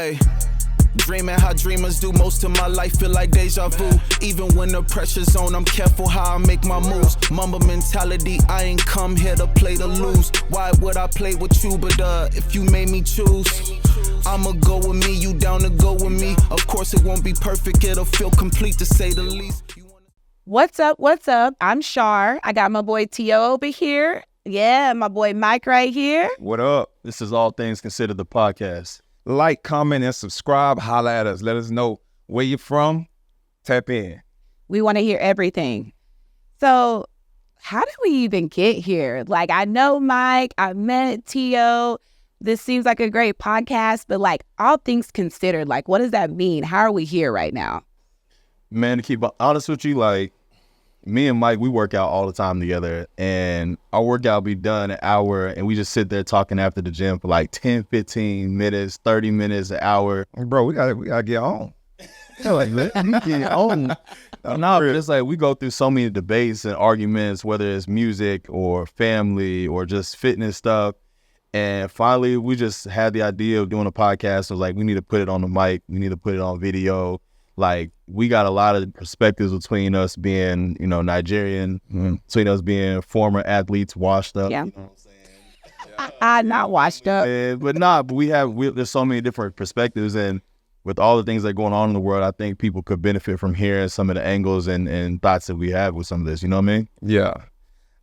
Hey, dreaming how dreamers do. Most of my life feel like deja vu. Even when the pressure's on, I'm careful how I make my moves. Mamba mentality, I ain't come here to play to lose. Why would I play with you? But if you made me choose, I'ma go with me. You down to go with me? Of course it won't be perfect, it'll feel complete to say the least. What's up? What's up? I'm Char. I got my boy T.O. over here. Yeah, my boy Mike right here. What up? This is All Things Considered, the podcast. Like, comment, and subscribe. Holla at us. Let us know where you're from. Tap in. We want to hear everything. So how did we even get here? Like, I know Mike. I met T.O. This seems like a great podcast, but like, all things considered, like, what does that mean? How are we here right now? Man, to keep honest with you, like, me and Mike, we work out all the time together, and our workout be done an hour, and we just sit there talking after the gym for like 10, 15 minutes, 30 minutes, an hour. Bro, we gotta get on. Like, let me get on. No, but it's like we go through so many debates and arguments, whether it's music or family or just fitness stuff. And finally, we just had the idea of doing a podcast. So like, we need to put it on the mic. We need to put it on video. Like, we got a lot of perspectives between us being, you know, Nigerian, between us being former athletes, washed up. Yeah. You know what I'm saying? I'm not washed up. But there's so many different perspectives. And with all the things that are going on in the world, I think people could benefit from hearing some of the angles and thoughts that we have with some of this. You know what I mean? Yeah.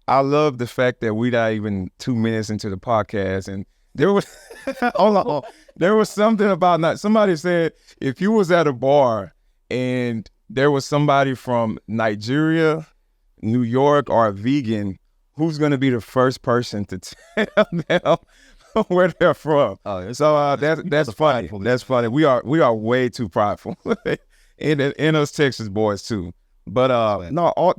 I love the fact that we're not even 2 minutes into the podcast. And there was, there was something about somebody said, if you was at a bar and there was somebody from Nigeria, New York, or a vegan, who's going to be the first person to tell them where they're from? Oh, so that's funny. That's funny. We are way too prideful in us Texas boys too. But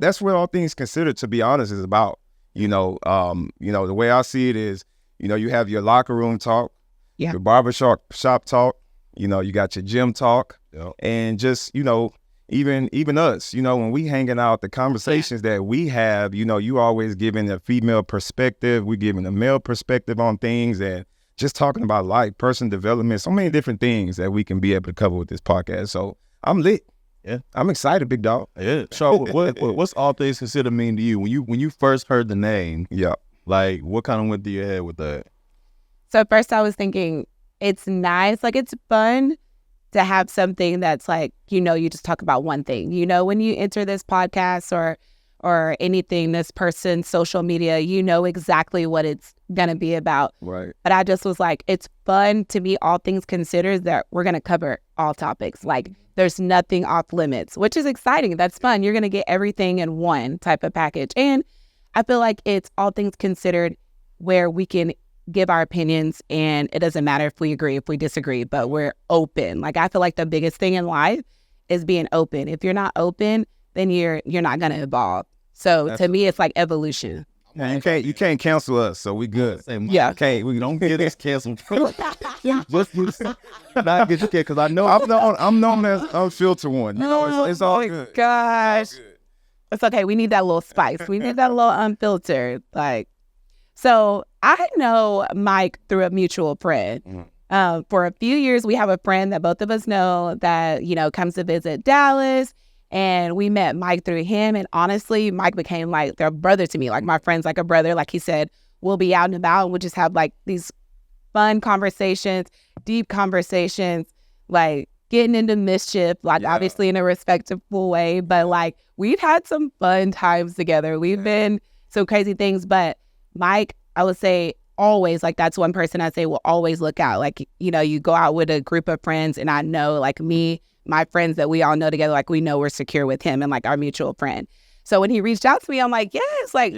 that's what All Things Considered, to be honest, is about. The way I see it is, you have your locker room talk, your barbershop talk, you got your gym talk, and just, even us, when we hanging out, the conversations that we have, you always giving a female perspective, we giving a male perspective on things, and just talking about life, personal development, so many different things that we can be able to cover with this podcast. So I'm lit. Yeah, I'm excited, big dog. Yeah. So what's All Things Considered mean to you? When you first heard the name, like, what kind of went through your head with that? So at first I was thinking, it's nice, like, it's fun to have something that's like, you just talk about one thing. When you enter this podcast or anything, this person's social media, exactly what it's going to be about. Right. But I just was like, it's fun to me, all things considered, that we're going to cover all topics. Like, there's nothing off limits, which is exciting. That's fun. You're going to get everything in one type of package. And I feel like it's all things considered where we can give our opinions, and it doesn't matter if we agree, if we disagree, but we're open. Like, I feel like the biggest thing in life is being open. If you're not open, then you're not going to evolve. So to me, it's like evolution. Yeah, you can't cancel us, so we good. Yeah. We don't get us canceled. Not get scared, because I know I'm known as unfiltered one. It's all good. Oh my gosh. It's okay. We need that little spice. We need that little unfiltered. Like, so I know Mike through a mutual friend. For a few years, we have a friend that both of us know that, comes to visit Dallas. And we met Mike through him. And honestly, Mike became like their brother to me. Like, my friend's like a brother. Like he said, we'll be out and about and we'll just have like these fun conversations, deep conversations, like getting into mischief, like obviously in a respectful way. But like, we've had some fun times together. We've been some crazy things. But Mike, I would say always, like, that's one person I say will always look out. Like, you go out with a group of friends, and I know, like, my friends that we all know together, like, we know we're secure with him and like our mutual friend. So when he reached out to me, I'm like, yes, like,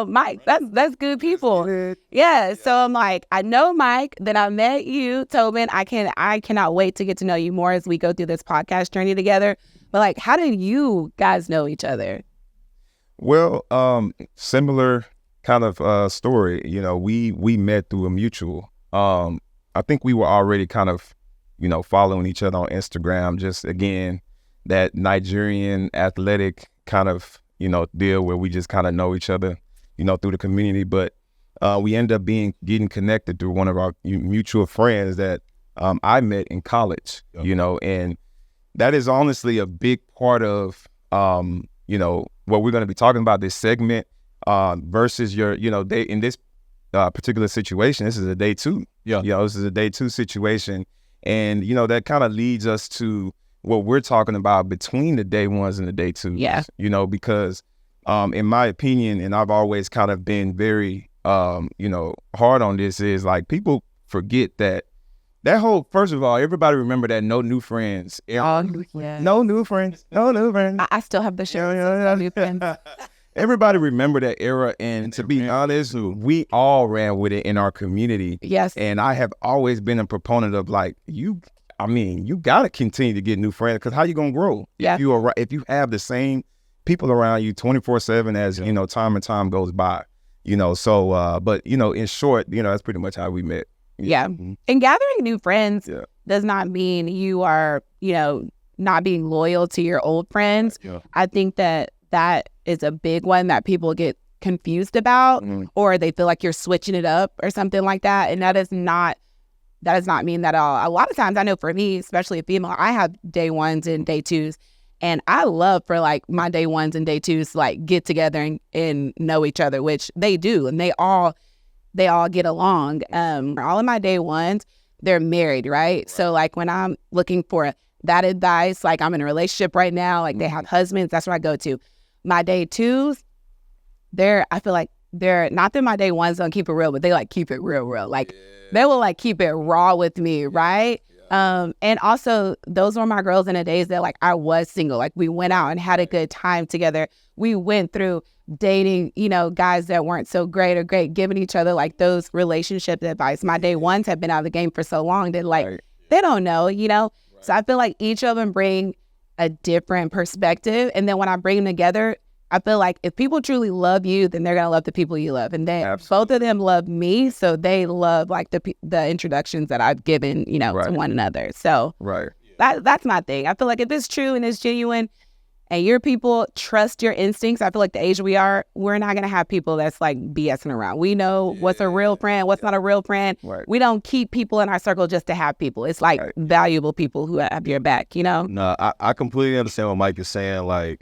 Mike, that's good people. Yeah. So I'm like, I know Mike, then I met you, Toben. I cannot wait to get to know you more as we go through this podcast journey together. But like, how did you guys know each other? Well, similar kind of story. We met through a mutual. I think we were already kind of, following each other on Instagram. Just, again, that Nigerian athletic kind of, deal where we just kind of know each other, through the community. But we end up getting connected through one of our mutual friends that I met in college, you know, and that is honestly a big part of, you know, what we're going to be talking about this segment versus your, you know, in this particular situation. This is a day two. Yeah. You know, this is a day two situation. And, you know, that kind of leads us to what we're talking about between the day ones and the day twos. Yeah. You know, because in my opinion, and I've always kind of been very, you know, hard on this, is like people forget that whole, first of all, everybody remember that no new friends. Oh, yeah. No new friends. No new friends. I still have the shirt. No new friends. Everybody remember that era, and to be honest, we all ran with it in our community. Yes. And I have always been a proponent of like, you got to continue to get new friends, because how you going to grow? Yeah. If you have the same people around you 24/7 as, you know, time and time goes by, you know, so, but, you know, in short, you know, that's pretty much how we met. Yeah. Mm-hmm. And gathering new friends does not mean you are, you know, not being loyal to your old friends. Yeah. I think that is a big one that people get confused about, or they feel like you're switching it up or something like that. And that does not mean that at all. A lot of times, I know for me, especially a female, I have day ones and day twos. And I love for like my day ones and day twos to like get together and know each other, which they do. And they all get along. All of my day ones, they're married, right? So like when I'm looking for that advice, like I'm in a relationship right now, like they have husbands, that's what I go to. My day twos, I feel like they're not that my day ones don't keep it real, but they like keep it real. Like they will like keep it raw with me, right? And also those were my girls in the days that like I was single. Like we went out and had a good time together. We went through dating, you know, guys that weren't so great, giving each other like those relationship advice. My day ones have been out of the game for so long that like they don't know, you know? Right. So I feel like each of them bring a different perspective. And then when I bring them together, I feel like if people truly love you, then they're going to love the people you love. And then both of them love me. So they love like the introductions that I've given, you know, to one another. So that's my thing. I feel like if it's true and it's genuine and your people trust your instincts, I feel like the age we are, we're not going to have people that's like BSing around. We know what's a real friend, what's not a real friend. Right. We don't keep people in our circle just to have people. It's like valuable people who have your back, you know? No, I completely understand what Mike is saying. Like,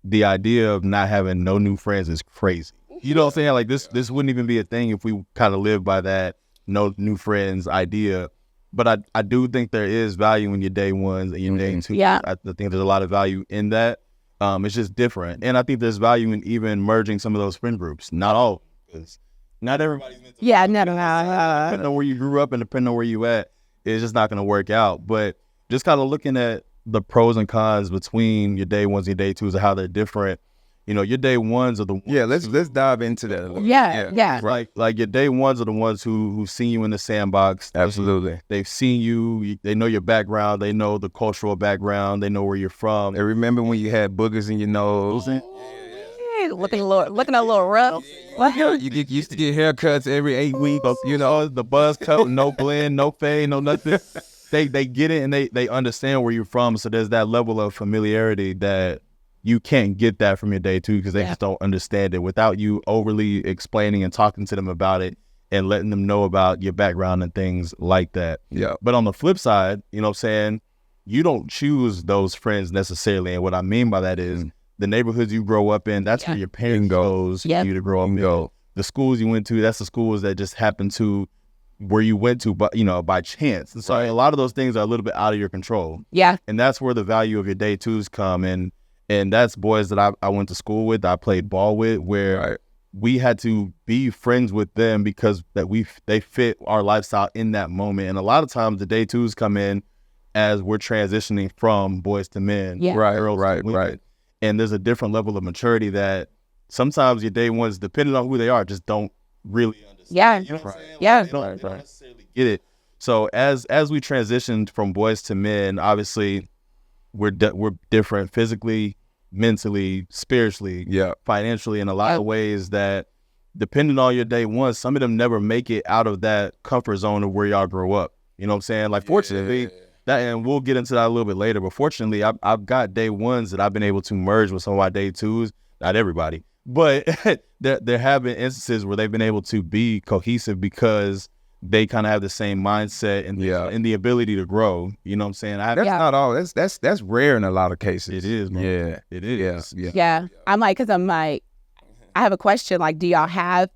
the idea of not having no new friends is crazy. You know what I'm saying? Like this wouldn't even be a thing if we kind of lived by that no new friends idea. But I do think there is value in your day ones and your day twos. Yeah. I think there's a lot of value in that. It's just different. And I think there's value in even merging some of those friend groups. Not all, because not everybody's meant to. Yeah, no. Depending on where you grew up and depending on where you at, it's just not going to work out. But just kind of looking at the pros and cons between your day ones and your day twos and how they're different. You know, your day ones are the ones. Yeah, let's dive into that. Yeah. Like your day ones are the ones who've seen you in the sandbox. Absolutely. They've seen you. They know your background. They know the cultural background. They know where you're from. They remember when you had boogers in your nose. Looking a little rough. You used to get haircuts every 8 weeks. You know, the buzz cut, no blend, no fade, no nothing. They get it and they understand where you're from. So there's that level of familiarity that you can't get that from your day two, because they just don't understand it without you overly explaining and talking to them about it and letting them know about your background and things like that. Yeah. But on the flip side, you know what I'm saying, you don't choose those friends necessarily. And what I mean by that is the neighborhoods you grow up in, that's where your parents chose for you to grow up in. The schools you went to, that's the schools that just happened to where you went to, but you know, by chance. And so a lot of those things are a little bit out of your control. Yeah. And that's where the value of your day twos come in. And that's boys that I went to school with, I played ball with, where we had to be friends with them because they fit our lifestyle in that moment. And a lot of times the day twos come in as we're transitioning from boys to men. Yeah. Right. And there's a different level of maturity that sometimes your day ones, depending on who they are, just don't really understand. Yeah. You know what I'm saying? Yeah. They don't necessarily get it. So as we transitioned from boys to men, obviously we're different physically, mentally, spiritually, financially, in a lot of ways that, depending on your day one, some of them never make it out of that comfort zone of where y'all grow up. You know what I'm saying? Like, fortunately, that, and we'll get into that a little bit later, but fortunately, I've got day ones that I've been able to merge with some of my day twos. Not everybody, but there have been instances where they've been able to be cohesive because they kind of have the same mindset and the ability to grow. You know what I'm saying? That's not all. That's rare in a lot of cases. It is, man. Yeah, it is. Yeah. I'm like, because I'm like, I have a question. Like, do y'all have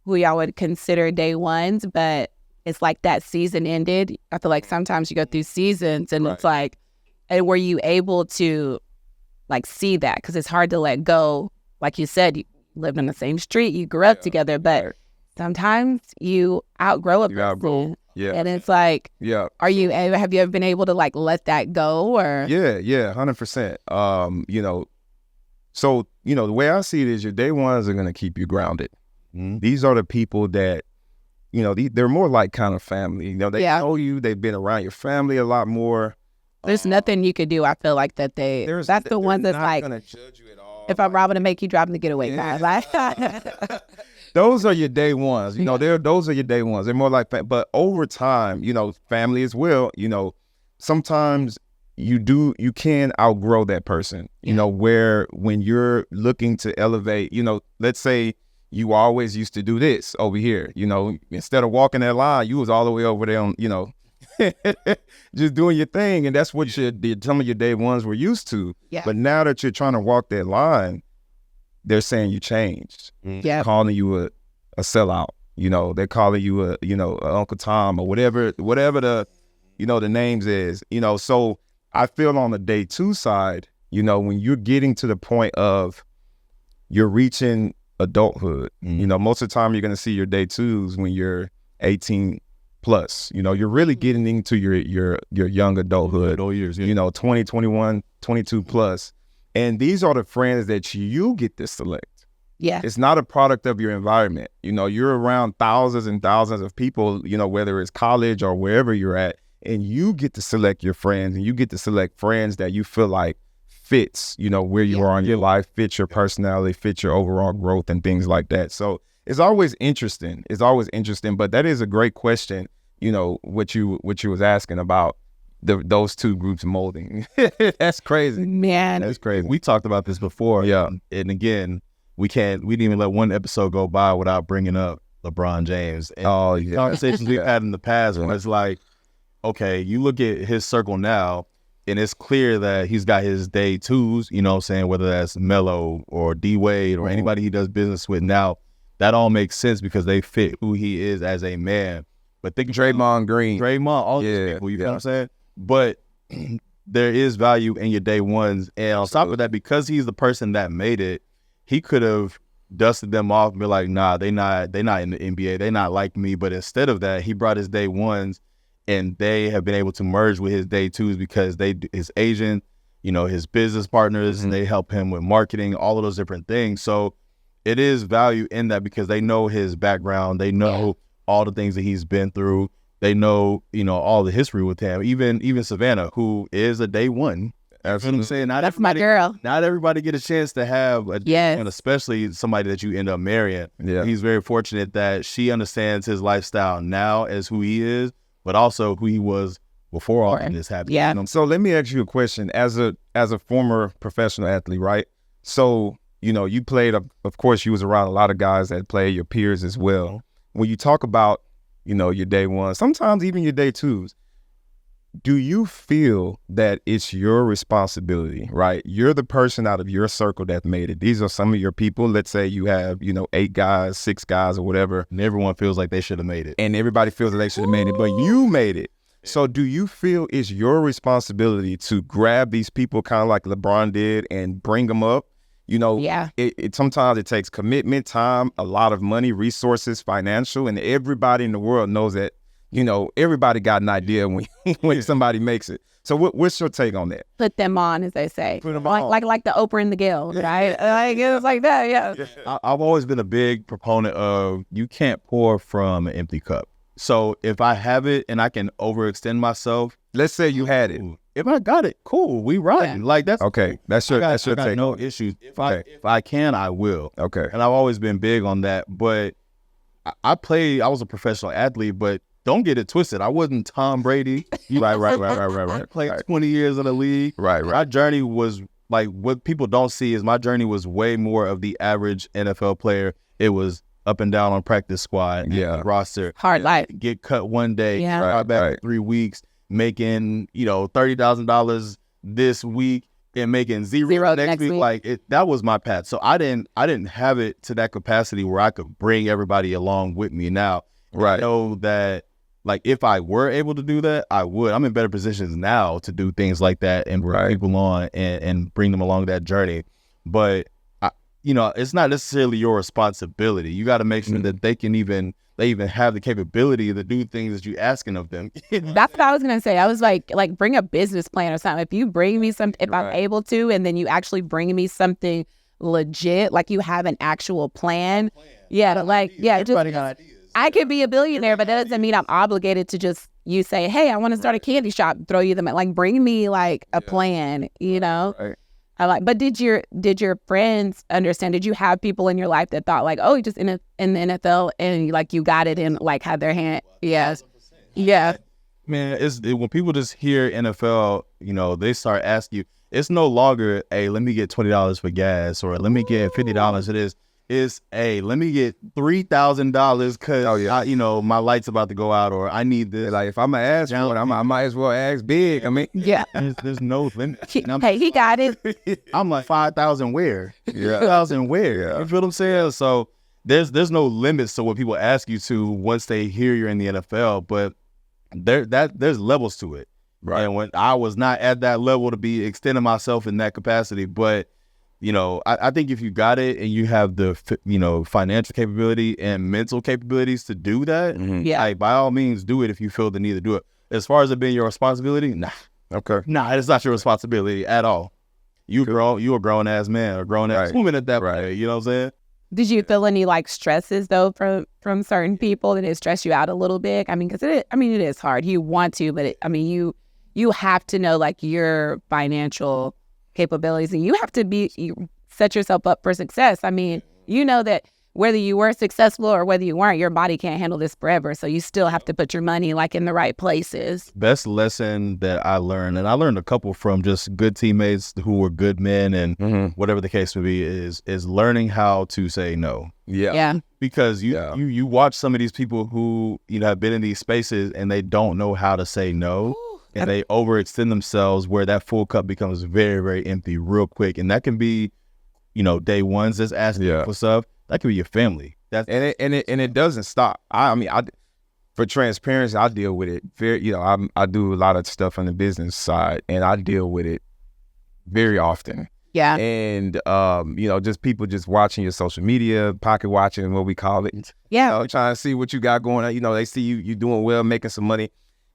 who y'all would consider day ones? But it's like that season ended. I feel like sometimes you go through seasons and it's like, and were you able to like see that? Because it's hard to let go. Like you said, you lived on the same street, you grew up together, but sometimes you outgrow a person. Yeah. And it's like, have you ever been able to like let that go or? Yeah, 100%. You know, so, you know, the way I see it is your day ones are going to keep you grounded. Mm-hmm. These are the people that, you know, they're more like kind of family. You know, they know you, they've been around your family a lot more. There's nothing you could do. I feel like that's the one that's like, gonna judge you at all. If I'm robbing to make you drop in the getaway car. Like, those are your day ones. You know, those are your day ones. They're more like, but over time, you know, family as well. You know, sometimes you can outgrow that person. You know, where when you're looking to elevate, you know, let's say you always used to do this over here. You know, instead of walking that line, you was all the way over there on, you know, just doing your thing, and that's what some of your day ones were used to. Yeah. But now that you're trying to walk that line, they're saying you changed. Yeah. Calling you a sellout. You know, they're calling you a Uncle Tom or whatever the, you know, the names is. You know, so I feel on the day two side, you know, when you're getting to the point of you're reaching adulthood, you know, most of the time you're going to see your day twos when you're 18 plus. You know, you're really getting into your young adulthood. Adult years, you know, 20, 21, 22 plus. And these are the friends that you get to select. Yeah. It's not a product of your environment. You know, you're around thousands and thousands of people, you know, whether it's college or wherever you're at, and you get to select your friends, and you get to select friends that you feel like fits, you know, where you are in your life, fits your personality, fits your overall growth and things like that. So it's always interesting. But that is a great question, you know, what you was asking about those two groups molding. That's crazy. Man. That's crazy. We talked about this before. Yeah. And again, we didn't even let one episode go by without bringing up LeBron James. And conversations we've had in the past where it's like, okay, you look at his circle now, and it's clear that he's got his day twos, you know what I'm saying, whether that's Melo or D-Wade or anybody he does business with now. That all makes sense because they fit who he is as a man. But think Draymond Green. All these people, you know what I'm saying? But there is value in your day ones. And on top of that, because he's the person that made it, he could have dusted them off and be like, nah, they not in the NBA. They not like me. But instead of that, he brought his day ones, and they have been able to merge with his day twos because his agent, you know, his business partners, and they help him with marketing, all of those different things. So it is value in that because they know his background. They know all the things that he's been through. They know, you know, all the history with him. Even Savannah, who is a day one. That's what I'm saying. That's my girl. Not everybody get a chance to have and especially somebody that you end up marrying. Yeah. He's very fortunate that she understands his lifestyle now as who he is, but also who he was before all of this happened. Yeah. You know? So let me ask you a question. As a former professional athlete, right? So, you know, you played, of course, you was around a lot of guys that play, your peers as well. When you talk about, you know, your day ones, sometimes even your day twos, do you feel that it's your responsibility, right? You're the person out of your circle that made it. These are some of your people. Let's say you have, you know, 8 guys, 6 guys or whatever. And everyone feels like they should have made it. And everybody feels that they should have made it, but you made it. So do you feel it's your responsibility to grab these people kind of like LeBron did and bring them up? You know, it sometimes it takes commitment, time, a lot of money, resources, financial, and everybody in the world knows that, you know, everybody got an idea when somebody makes it. So what's your take on that? Put them on, as they say. Put them on. Like the Oprah and the Gill, right? Like, it was like that, yeah. I've always been a big proponent of you can't pour from an empty cup. So if I have it and I can overextend myself. Let's say you had it. If I got it, cool, we riding. Yeah. Like that's okay. That's your take. No issues. If I can, I will. Okay. And I've always been big on that. But I was a professional athlete, but don't get it twisted. I wasn't Tom Brady. Right. I played 20 years in the league. Right. My journey was like what people don't see is my journey was way more of the average NFL player. It was up and down on practice squad, roster, hard life, get cut one day, yeah, back for 3 weeks, making $30,000 this week and making zero next week. Like that was my path. So I didn't have it to that capacity where I could bring everybody along with me. Now I know that like if I were able to do that, I would. I'm in better positions now to do things like that and bring people on and bring them along that journey. But it's not necessarily your responsibility. You got to make sure that they even have the capability to do things that you're asking of them. That's what I was gonna say. I was like bring a business plan or something. If you bring me something, if I'm able to, and then you actually bring me something legit, like you have an actual plan. Everybody got ideas. I could be a billionaire, but that doesn't mean I'm obligated to just you say, hey, I want to start a candy shop, throw you the like bring me like a plan, Right. But did your friends understand? Did you have people in your life that thought like, oh, just in the NFL and like you got it and like had their hand? Yes. Yeah. Man, when people just hear NFL, they start asking you. It's no longer, hey, let me get $20 for gas or let me get $50. It is. It's, hey, let me get $3,000 because my light's about to go out or I need this. Like if I'm gonna ask for it, I might as well ask big. I mean, there's no limit. He got it. I'm like 5,000 where? 2,000 where? Yeah. You feel what I'm saying? So there's no limits to what people ask you to once they hear you're in the NFL, but there's levels to it. Right. And when I was not at that level to be extending myself in that capacity, but I think if you got it and you have the, financial capability and mental capabilities to do that, like, by all means, do it if you feel the need to do it. As far as it being your responsibility, nah. Okay. Nah, it's not your responsibility at all. You a grown-ass man or grown-ass woman at that point, you know what I'm saying? Did you feel any, like, stresses, though, from certain people? Did it stress you out a little bit? I mean, because it is hard. You want to, but, you have to know, like, your financial capabilities, and you have to set yourself up for success. I mean, that whether you were successful or whether you weren't, your body can't handle this forever. So you still have to put your money like in the right places. Best lesson that I learned, and I learned a couple from just good teammates who were good men and whatever the case may be, is learning how to say no. Yeah. Because you watch some of these people who have been in these spaces and they don't know how to say no. And they overextend themselves where that full cup becomes very, very empty real quick. And that can be, day ones that's asking for stuff. That could be your family. And it doesn't stop. For transparency, I deal with it very. I do a lot of stuff on the business side, and I deal with it very often. Yeah. And just people just watching your social media, pocket watching, what we call it. Yeah. Trying to see what you got going on. They see you doing well, making some money,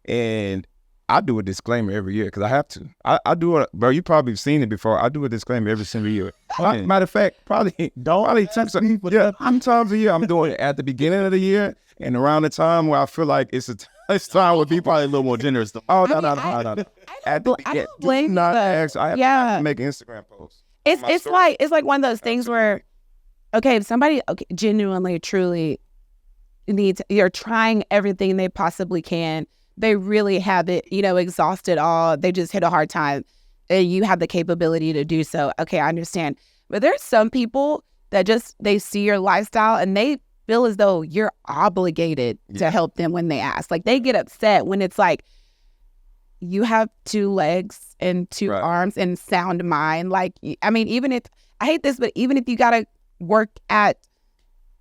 and I do a disclaimer every year because I have to. I do it, bro. You probably seen it before. I do a disclaimer every single year. Matter of fact, probably times a year. I'm doing it at the beginning of the year and around the time where I feel like it's time would be probably a little more generous. Oh no. I don't blame you. I have to make an Instagram post. It's like one of those things where, okay, if somebody genuinely, truly needs, you're trying everything they possibly can. They really have it, exhausted all. They just hit a hard time. And you have the capability to do so. Okay, I understand. But there's some people that they see your lifestyle and they feel as though you're obligated to help them when they ask. Like they get upset when it's like, you have 2 legs and 2 arms and sound mind. Like, even if, I hate this, but even if you got to work at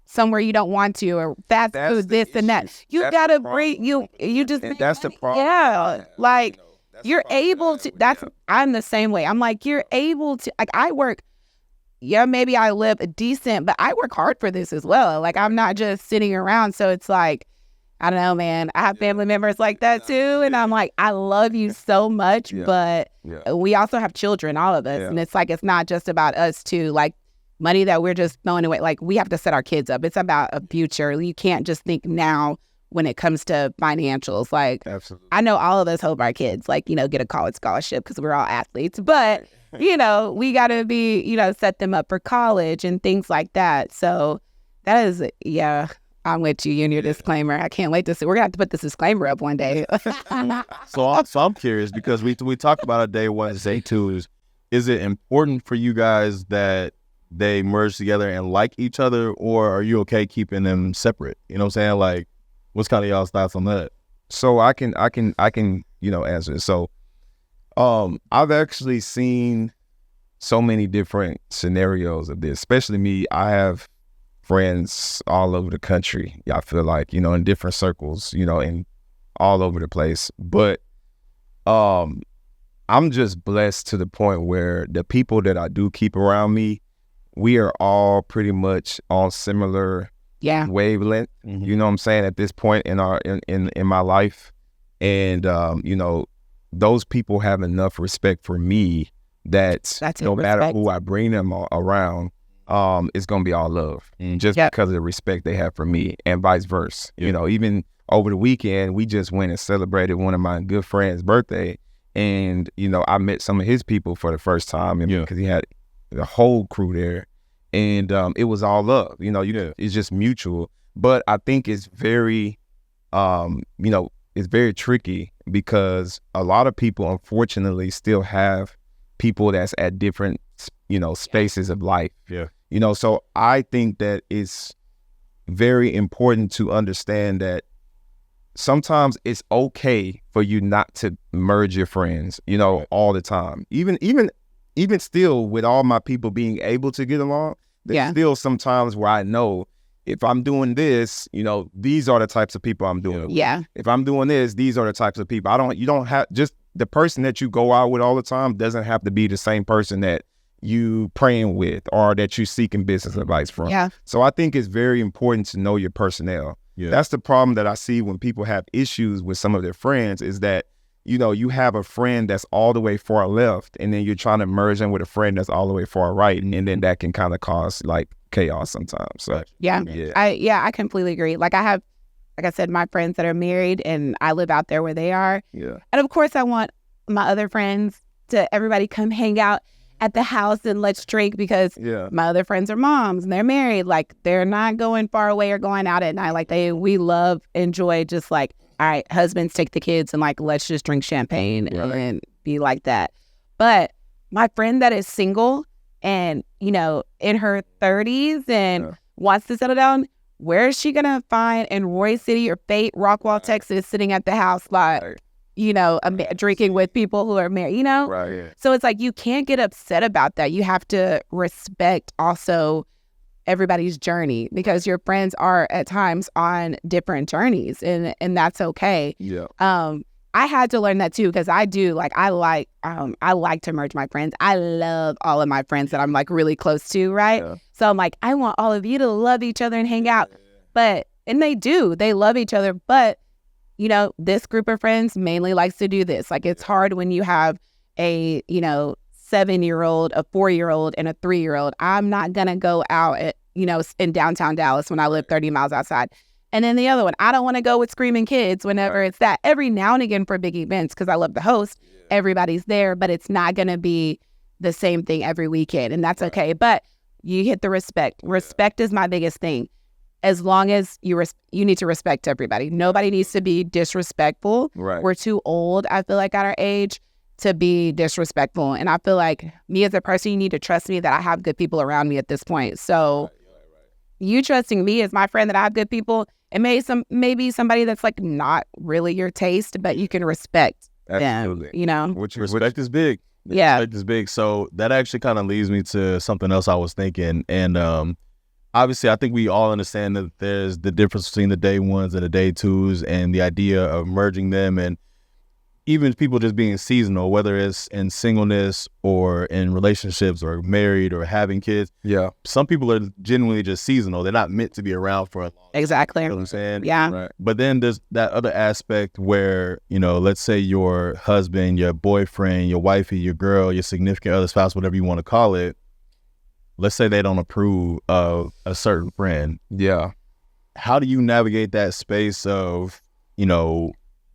somewhere you don't want to, or fast food, this and that, you gotta bring you just. That's the problem. Yeah, like you're able to. I'm the same way. I'm like you're able to. Like I work. Yeah, maybe I live decent, but I work hard for this as well. Like I'm not just sitting around. So it's like, I don't know, man. I have family members like that too, and I'm like, I love you so much, but we also have children, all of us, and it's like it's not just about us too. Like. Money that we're just throwing away, like we have to set our kids up. It's about a future. You can't just think now when it comes to financials. Like, absolutely. I know all of us hope our kids, get a college scholarship because we're all athletes. But, we got to be, set them up for college and things like that. So that is, I'm with you and your disclaimer. I can't wait to see. We're going to have to put this disclaimer up one day. So I'm curious because we talked about a day one, day two. Is it important for you guys that they merge together and like each other, or are you okay keeping them separate? You know what I'm saying? Like, what's kind of y'all's thoughts on that? So I can answer it. So I've actually seen so many different scenarios of this, especially me. I have friends all over the country. I feel like, in different circles, and all over the place. But I'm just blessed to the point where the people that I do keep around me, we are all pretty much on similar wavelength. Mm-hmm. You know what I'm saying? At this point in my life. And those people have enough respect for me that no matter who I bring them around, it's gonna be all love, just because of the respect they have for me, and vice versa. Even over the weekend, we just went and celebrated one of my good friends' birthday, and I met some of his people for the first time, because he had the whole crew there, and it was all love. It's just mutual. But I think it's very, it's very tricky, because a lot of people, unfortunately, still have people that's at different, spaces of life. Yeah. So I think that it's very important to understand that sometimes it's okay for you not to merge your friends, all the time. Even still, with all my people being able to get along, there's still some times where I know, if I'm doing this, these are the types of people I'm doing. Yeah. If I'm doing this, these are the types of people. You don't have, just the person that you go out with all the time doesn't have to be the same person that you praying with or that you seeking business advice from. Yeah. So I think it's very important to know your personnel. Yeah. That's the problem that I see when people have issues with some of their friends, is that, you have a friend that's all the way far left, and then you're trying to merge in with a friend that's all the way far right. And then that can kind of cause like chaos sometimes. So I completely agree. Like, I have, like I said, my friends that are married, and I live out there where they are. Yeah. And of course I want my other friends to everybody come hang out at the house and let's drink, because my other friends are moms and they're married. Like, they're not going far away or going out at night. Like, we enjoy just like, all right, husbands take the kids and like, let's just drink champagne and be like that. But my friend that is single and, in her 30s and wants to settle down, where is she going to find in Roy City or Fate, Rockwall, Texas, sitting at the house, like, drinking with people who are married, Right, yeah. So it's like, you can't get upset about that. You have to respect also everybody's journey, because your friends are at times on different journeys, and that's okay. Yeah. I had to learn that too, because I do like, I like to merge my friends. I love all of my friends that I'm like really close to, right? Yeah. So I'm like, I want all of you to love each other and hang out. And they love each other, but this group of friends mainly likes to do this. Like, it's hard when you have a 7-year-old, a 4-year-old, and a 3-year-old. I'm not gonna go out at, in downtown Dallas when I live 30 miles outside. And then the other one, I don't want to go with screaming kids whenever it's that. Every now and again for big events, because I love the host, everybody's there, but it's not gonna be the same thing every weekend, and that's okay. But you hit the respect. Respect is my biggest thing. As long as you need to respect everybody. Nobody needs to be disrespectful. Right. We're too old, I feel like, at our age to be disrespectful. And I feel like me as a person, you need to trust me that I have good people around me at this point. So you trusting me as my friend that I have good people, it maybe somebody that's like not really your taste, but you can respect them, Respect is big. Yeah. Respect is big. So that actually kind of leads me to something else I was thinking. And obviously, I think we all understand that there's the difference between the day ones and the day twos, and the idea of merging them, and even people just being seasonal, whether it's in singleness or in relationships or married or having kids. Yeah. Some people are genuinely just seasonal. They're not meant to be around for a long time. Exactly. You know what I'm saying? Yeah. Right. But then there's that other aspect where, let's say your husband, your boyfriend, your wifey, your girl, your significant other, spouse, whatever you want to call it, let's say they don't approve of a certain friend. Yeah. How do you navigate that space of,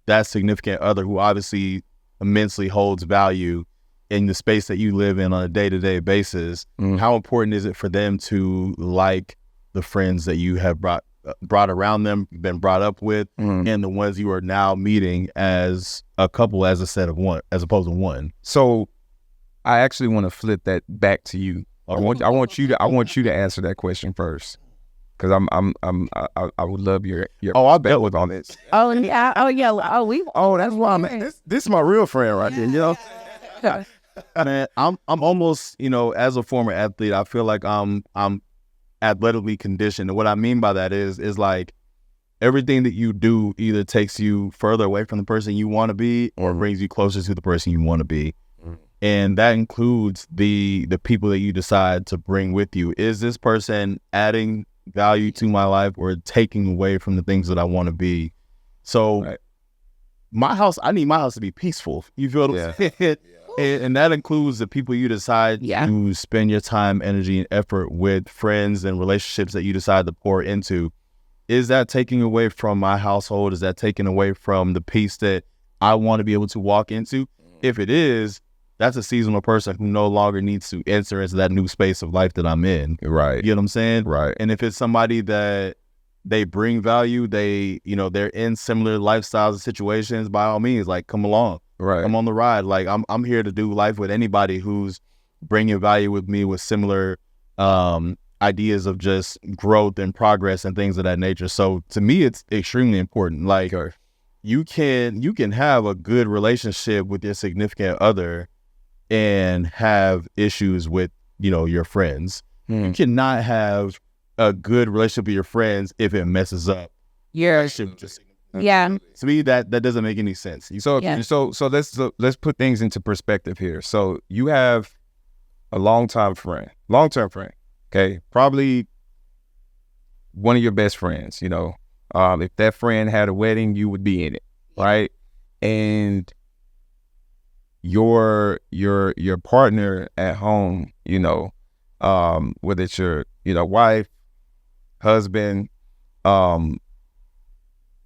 that significant other who obviously immensely holds value in the space that you live in on a day-to-day basis? How important is it for them to like the friends that you have brought around them, been brought up with, and the ones you are now meeting as a couple, as a set of one, as opposed to one? So I actually want to flip that back to you. I want you to answer that question first, because I would love your I bet with on this. Oh yeah. That's why this is my real friend right here. You know. Man, I'm almost, as a former athlete, I feel like I'm athletically conditioned. And what I mean by that is like everything that you do either takes you further away from the person you want to be or brings you closer to the person you want to be. And that includes the people that you decide to bring with you. Is this person adding value to my life or taking away from the things that I want to be? So I need my house to be peaceful. You feel what I'm saying? And that includes the people you decide to spend your time, energy, and effort with, friends and relationships that you decide to pour into. Is that taking away from my household? Is that taking away from the peace that I want to be able to walk into? If it is, that's a seasonal person who no longer needs to enter into that new space of life that I'm in. Right. You know what I'm saying? Right. And if it's somebody that they bring value, they're in similar lifestyles and situations, by all means, like, come along. Right. I'm on the ride. Like, I'm here to do life with anybody who's bringing value with me with similar ideas of just growth and progress and things of that nature. So to me, it's extremely important. Like, you can have a good relationship with your significant other and have issues with, your friends. You cannot have a good relationship with your friends if it messes up your relationship. Yeah. To me, that doesn't make any sense. So let's put things into perspective here. So you have a long-term friend, okay? Probably one of your best friends, if that friend had a wedding, you would be in it, right? And your partner at home, whether it's your, wife, husband,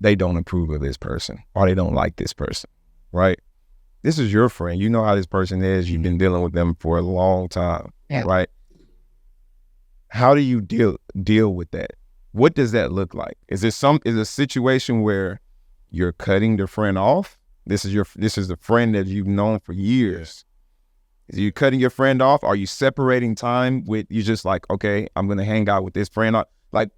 they don't approve of this person or they don't like this person, right? This is your friend. You know how this person is. You've been dealing with them for a long time, right? How do you deal with that? What does that look like? Is it a situation where you're cutting the friend off? This is the friend that you've known for years. Is you cutting your friend off? Are you separating time with, you just like, okay, I'm going to hang out with this friend? Like,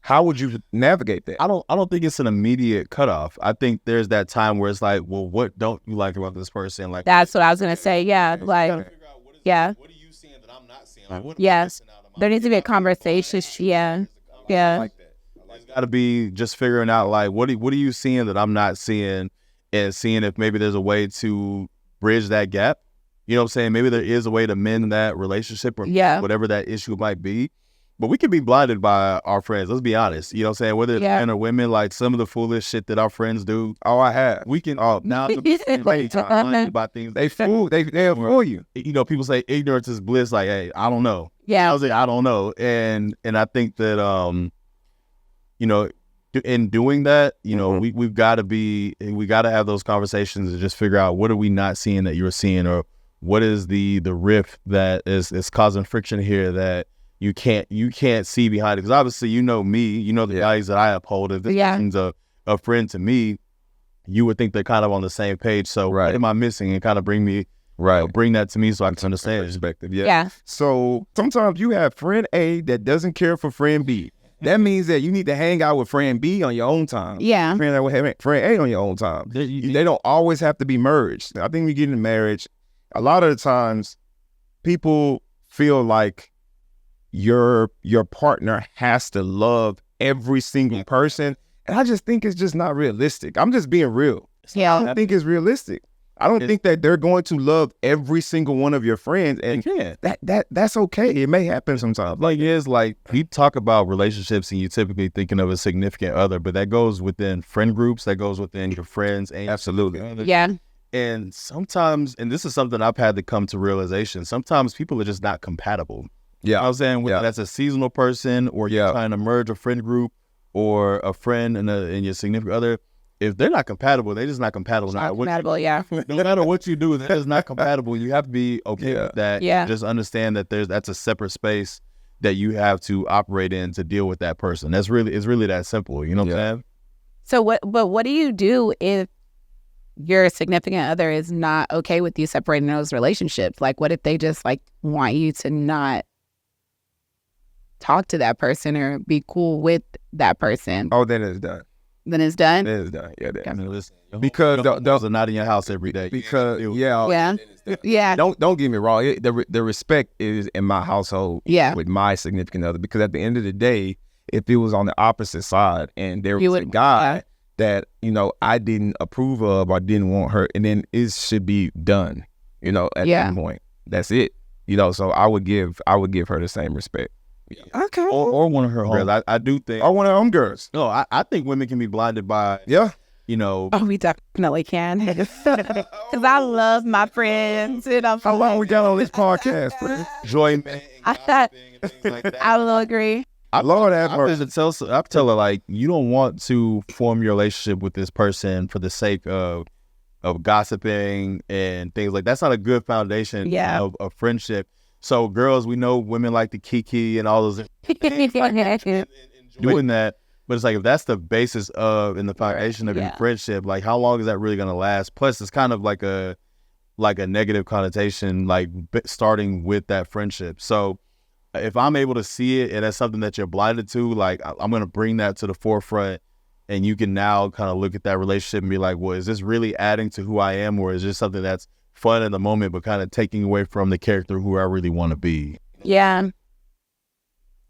how would you navigate that? I don't think it's an immediate cutoff. I think there's that time where it's like, well, what don't you like about this person? Like, that's what I was going to say. Yeah. Like, what are you seeing that I'm not seeing? Like, there needs to be a conversation. Yeah. Like that. It's got to be just figuring out, like, what are you seeing that I'm not seeing, and seeing if maybe there's a way to bridge that gap. You know what I'm saying? Maybe there is a way to mend that relationship or whatever that issue might be. But we can be blinded by our friends. Let's be honest. You know what I'm saying? Whether it's men or women, like some of the foolish shit that our friends do. Oh, I have. We can now about things. They'll fool you. People say ignorance is bliss. Like, hey, I don't know. Yeah. I was like, I don't know. And I think that in doing that, we've got to have those conversations and just figure out, what are we not seeing that you're seeing, or what is the rift that is causing friction here that you can't see behind it. Because obviously, me, the values that I uphold. If this person's a friend to me, you would think they're kind of on the same page. So what am I missing? And kind of bring that to me so I can understand perspective. Yeah. So sometimes you have friend A that doesn't care for friend B. That means that you need to hang out with friend B on your own time. Yeah. Friend A on your own time. They don't always have to be merged. I think we get in marriage, a lot of the times people feel like your partner has to love every single person. And I just think it's just not realistic. I'm just being real. Yeah. I don't think it's realistic. I don't think that they're going to love every single one of your friends, and that's okay. It may happen sometimes. Like, we talk about relationships, and you're typically thinking of a significant other, but that goes within friend groups, that goes within your friends, and absolutely, yeah. And sometimes, and this is something I've had to come to realization, sometimes people are just not compatible. Yeah, you know what I'm saying, that's a seasonal person, or you're trying to merge a friend group, or a friend and your significant other. If they're not compatible, they're just not compatible. No matter what you do, they're just not compatible. You have to be okay with that. Yeah. Just understand that that's a separate space that you have to operate in to deal with that person. It's really that simple. You know what I'm saying? So what do you do if your significant other is not okay with you separating those relationships? Like, what if they just like want you to not talk to that person or be cool with that person? Oh, then it's done. Then it's done? Then it's done. Yeah, I mean, listen, because those are not in your house every day. Because Yeah. Don't get me wrong. The respect is in my household with my significant other, because at the end of the day, if it was on the opposite side and there was a guy that, you know, I didn't approve of or didn't want her, and then it should be done, you know, at that point. That's it. You know, so I would give her the same respect. Okay. Or one of her homegirls. I do think. Or one of her homegirls. No, I think women can be blinded by, you know. Oh, we definitely can. Because I love my friends. And how long we got on this podcast? Enjoyment and gossiping and things like that. I will agree. Lord have mercy. I tell her, like, you don't want to form your relationship with this person for the sake of gossiping and things like that. That's not a good foundation of friendship. So girls, we know women like to kiki and all those things and doing that. But it's like, if that's the basis of and the foundation of your friendship, like, how long is that really going to last? Plus, it's kind of like a negative connotation, like starting with that friendship. So if I'm able to see it and that's something that you're blinded to, like, I'm going to bring that to the forefront, and you can now kind of look at that relationship and be like, well, is this really adding to who I am, or is this something that's fun in the moment but kind of taking away from the character who I really want to be? Yeah.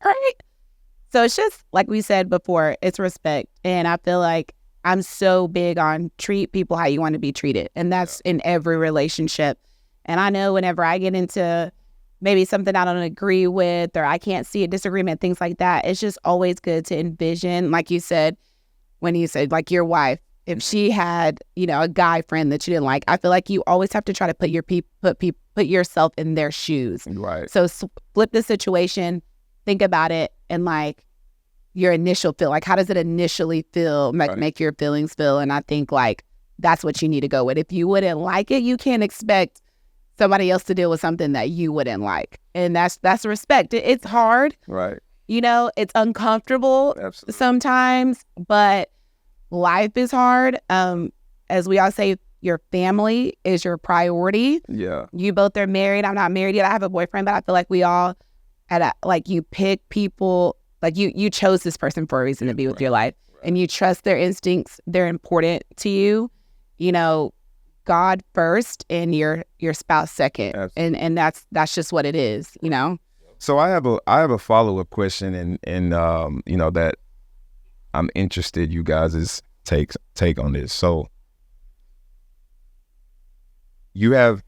Right. So it's just like we said before, it's respect. And I feel like I'm so big on treat people how you want to be treated. And that's in every relationship. And I know whenever I get into maybe something I don't agree with, or I can't see a disagreement, things like that, it's just always good to envision, like you said, when you said like your wife, if she had, you know, a guy friend that you didn't like, I feel like you always have to try to put yourself in their shoes. Right. So flip the situation, think about it, and like your initial feel, like how does it initially feel, make your feelings feel? And I think like that's what you need to go with. If you wouldn't like it, you can't expect somebody else to deal with something that you wouldn't like. And that's respect. It's hard. Right. You know, it's uncomfortable sometimes, but life is hard. As we all say, your family is your priority. Yeah. You both are married. I'm not married yet. I have a boyfriend, but I feel like we all like you pick people, like you chose this person for a reason to be with your life, and you trust their instincts. They're important to you. You know, God first and your spouse second. Absolutely. And that's just what it is, you know? So I have a follow-up question and you know, that I'm interested you guys' take on this. So you have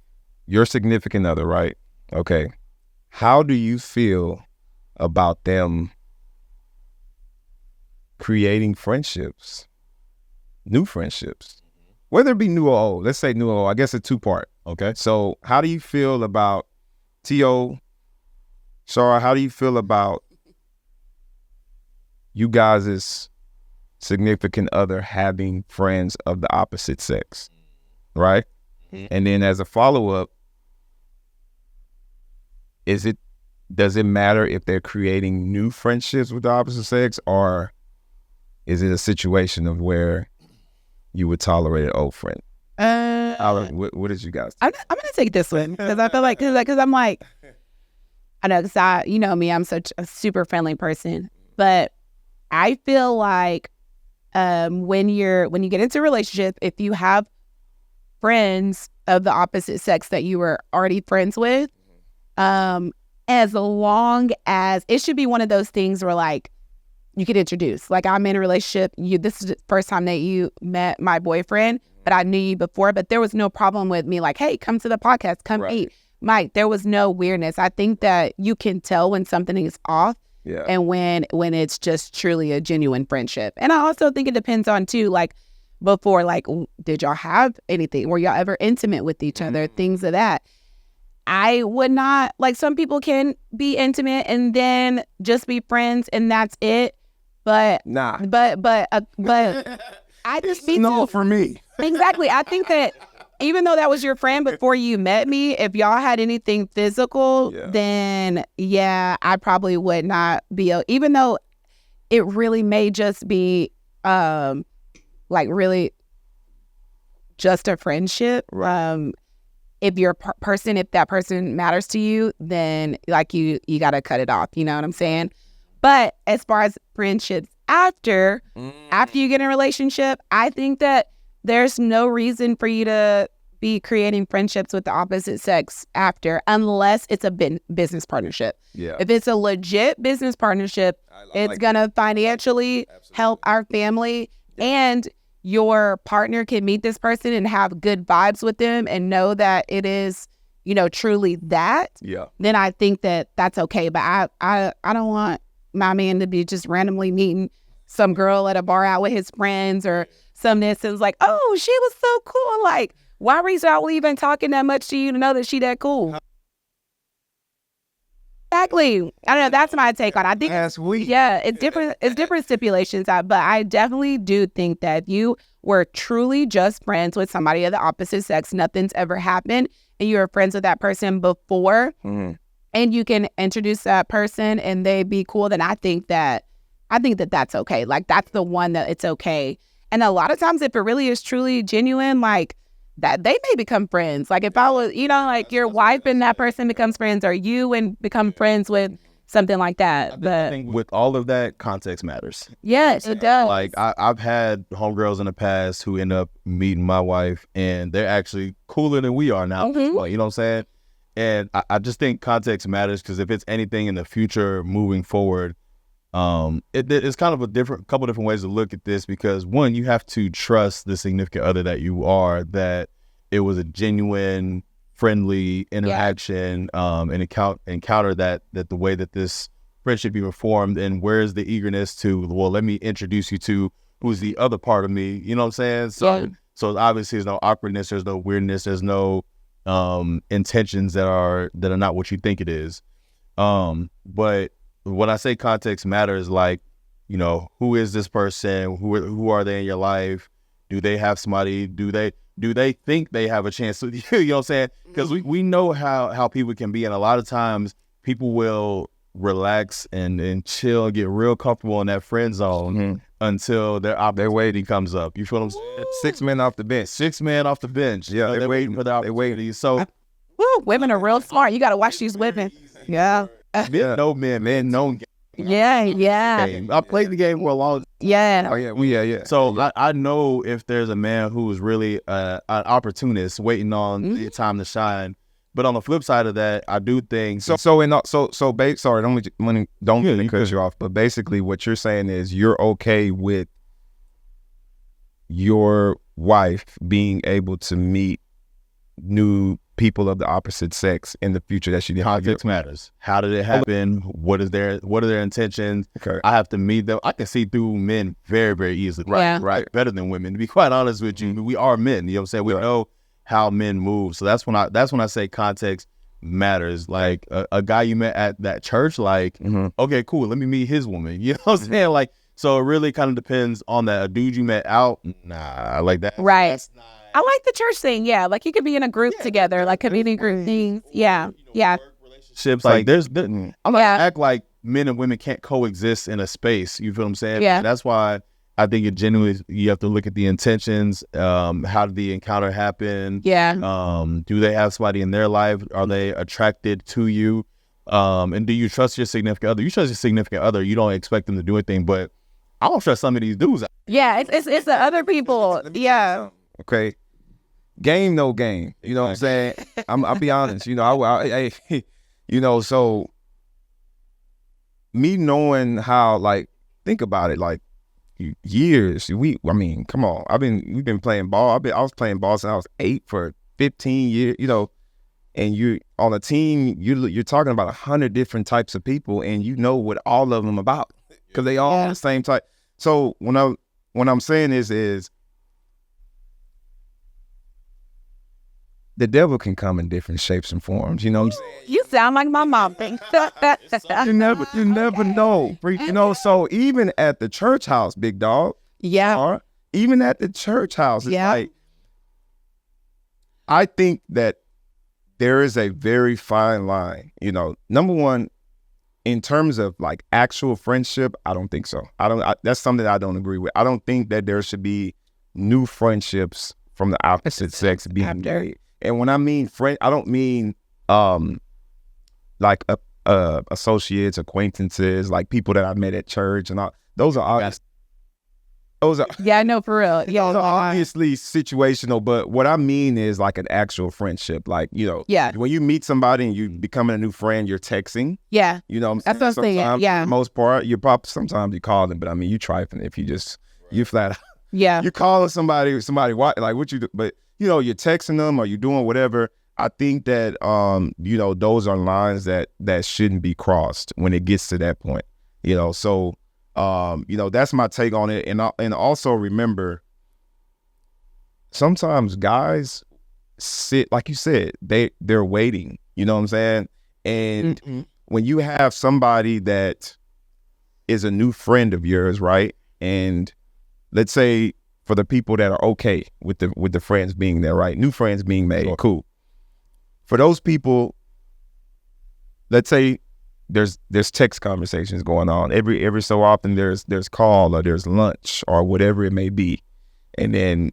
your significant other, right? Okay. How do you feel about them creating friendships, new friendships, whether it be new or old? Let's say new or old. I guess a two-part. Okay. So how do you feel about T.O., Char, how do you feel about you guys' significant other having friends of the opposite sex, right? Mm-hmm. And then as a follow-up, does it matter if they're creating new friendships with the opposite sex, or is it a situation of where you would tolerate an old friend? What did you guys think? I'm gonna take this one because I feel like because I'm like, I know, because you know me, I'm such a super friendly person, but I feel like when you get into a relationship, if you have friends of the opposite sex that you were already friends with, as long as it should be one of those things where like you get introduced. Like, I'm in a relationship, this is the first time that you met my boyfriend, but I knew you before, but there was no problem with me like, hey, come to the podcast, come eat. Mike, there was no weirdness. I think that you can tell when something is off and when it's just truly a genuine friendship. And I also think it depends on too, like before, like, did y'all have anything? Were y'all ever intimate with each other? Things of that. I would not, like, some people can be intimate and then just be friends and that's it. But but I just be no for me. Exactly. I think that even though that was your friend before you met me, if y'all had anything physical, then I probably would not be, even though it really may just be like really just a friendship. If you're if that person matters to you, then like you got to cut it off. You know what I'm saying? But as far as friendships after you get in a relationship, I think that there's no reason for you to be creating friendships with the opposite sex after, unless it's a business partnership. Yeah. If it's a legit business partnership, it's going to financially help our family, and your partner can meet this person and have good vibes with them and know that it is, truly that. Yeah. Then I think that that's okay. But I don't want my man to be just randomly meeting some girl at a bar out with his friends or some this is like, oh, she was so cool. Like, why were y'all even talking that much to you to know that she that cool? Exactly. I don't know. That's my take on it. I think it's different. It's different stipulations, but I definitely do think that if you were truly just friends with somebody of the opposite sex, nothing's ever happened, and you were friends with that person before, and you can introduce that person and they be cool, then I think that that's okay. Like, that's the one that it's okay. And a lot of times, if it really is truly genuine, like, that they may become friends. Like, if I was, like your wife and that person becomes friends, or you and become friends with something like that. But I think with all of that, context matters. Yes, it does. Like, I've had homegirls in the past who end up meeting my wife, and they're actually cooler than we are now. Well, you know what I'm saying? And I just think context matters, because if it's anything in the future moving forward, it's kind of couple different ways to look at this, because one, you have to trust the significant other that you are, that it was a genuine, friendly interaction, and encounter that the way that this friendship even formed, and where's the eagerness to, well, let me introduce you to who's the other part of me, you know what I'm saying? So obviously there's no awkwardness, there's no weirdness, there's no intentions that are not what you think it is. But when I say context matters, like, who is this person? Who are they in your life? Do they have somebody? Do they think they have a chance with you? You know what I'm saying? Because we know how people can be, and a lot of times people will relax and chill, get real comfortable in that friend zone until their waiting comes up. You feel what I'm saying? 6 men off the bench. 6 men off the bench. Yeah, they're waiting for the opportunity. So, women are real smart. You got to watch these women. Yeah. Men know men know. Yeah. I played the game for a long time. Yeah. Oh, yeah. So I know if there's a man who is really an opportunist waiting on the time to shine. But on the flip side of that, I do think sorry, don't cut you off. But basically, what you're saying is you're okay with your wife being able to meet new people of the opposite sex in the future that she didn't. Context matters. How did it happen? What are their intentions? Okay. I have to meet them. I can see through men very, very easily. Right. Better than women. To be quite honest with you, we are men. You know what I'm saying? We know how men move. So that's when I say context matters. Like a guy you met at that church, like, okay, cool, let me meet his woman. You know what I'm saying? Like, so it really kind of depends on that. A dude you met out, nah, like that. Right. That's not... I like the church thing. Yeah. Like, you could be in a group together, like community group things. Yeah. Relationships. Like, I'm not gonna act like men and women can't coexist in a space. You feel what I'm saying? Yeah. That's why I think it genuinely, you have to look at the intentions. How did the encounter happen? Yeah. Do they have somebody in their life? Are they attracted to you? And do you trust your significant other? You trust your significant other. You don't expect them to do anything, but I don't trust some of these dudes. Yeah, it's the other people. Yeah. Okay. Game, no game. You know what I'm saying? I'll be honest. So me knowing how, like, think about it, like, years. Come on. We've been playing ball. I was playing ball since I was 8 for 15 years. And you on a team. You're talking about 100 different types of people, and you know what all of them about, because they all the same type. So when I'm saying this is, the devil can come in different shapes and forms. You know what I'm saying? You sound like my mom. You never know. So even at the church house, big dog. Yeah. Even at the church house, it's like, I think that there is a very fine line. Number one, in terms of like actual friendship, I don't think so. That's something I don't agree with. I don't think that there should be new friendships from the opposite sex being gay. And when I mean friend, I don't mean like associates, acquaintances, like people that I met at church and all. Those are obvious. Yeah, I know, for real. Yeah, those are obviously situational, but what I mean is like an actual friendship. Like, you know, when you meet somebody and you becoming a new friend, you're texting. Yeah. You know what I'm saying? That's what I'm saying. Yeah. For the most part, sometimes you call them, but I mean, you trifling if you just, you flat out. Yeah. You're calling somebody, like what you do, but you know, you're texting them or you're doing whatever. I think that, you know, those are lines that shouldn't be crossed when it gets to that point, you know? So, you know, that's my take on it. And also remember, sometimes guys sit, like you said, they're waiting, you know what I'm saying? And when you have somebody that is a new friend of yours, right? And let's say for the people that are okay with the friends being there, right? New friends being made, cool. For those people, let's say there's text conversations going on. Every so often there's call or there's lunch or whatever it may be. And then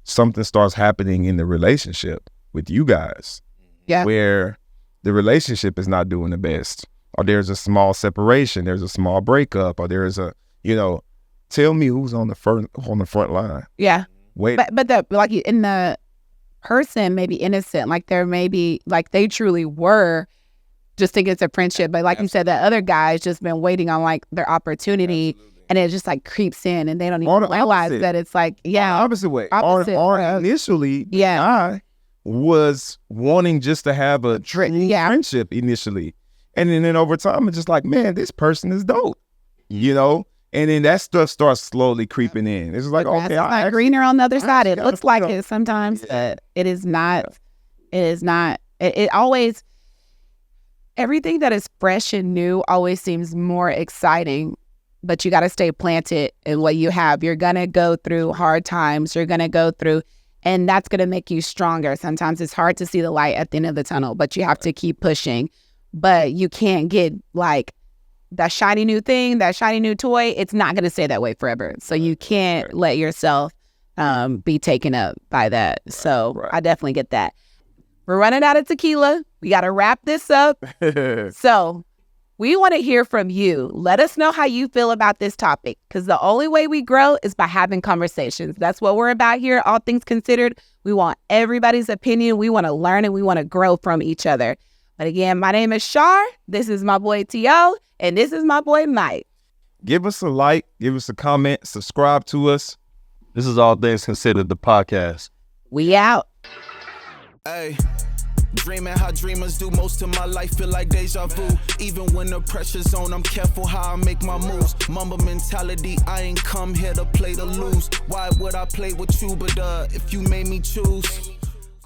something starts happening in the relationship with you guys. Yeah. Where the relationship is not doing the best. Or there's a small separation, there's a small breakup, or there's a, you know, tell me who's on the front line. Yeah. Wait. But like in the person may be innocent, like there may be, like they truly were just think it's a friendship, but like you said, that other guy's just been waiting on like their opportunity, and it just like creeps in, and they don't even realize that it's like opposite way. Or initially, I was wanting just to have a friendship initially, and then over time, it's just like, man, this person is dope, you know. And then that stuff starts slowly creeping in. It's like, okay, it's not greener on the other side. It looks like it sometimes, but it is not. It is not. It always. Everything that is fresh and new always seems more exciting, but you got to stay planted in what you have. You're going to go through hard times. You're going to go through, and that's going to make you stronger. Sometimes it's hard to see the light at the end of the tunnel, but you have to keep pushing. But you can't get like that shiny new thing, that shiny new toy. It's not going to stay that way forever. So you can't let yourself be taken up by that. So I definitely get that. We're running out of tequila. We got to wrap this up. So we want to hear from you. Let us know how you feel about this topic, because the only way we grow is by having conversations. That's what we're about here, All Things Considered. We want everybody's opinion. We want to learn and we want to grow from each other. But again, my name is Char. This is my boy T.O. And this is my boy Mike. Give us a like. Give us a comment. Subscribe to us. This is All Things Considered, the podcast. We out. Hey, dreaming how dreamers do. Most of my life feel like deja vu. Even when the pressure's on, I'm careful how I make my moves. Mamba mentality, I ain't come here to play to lose. Why would I play with you? But if you made me choose,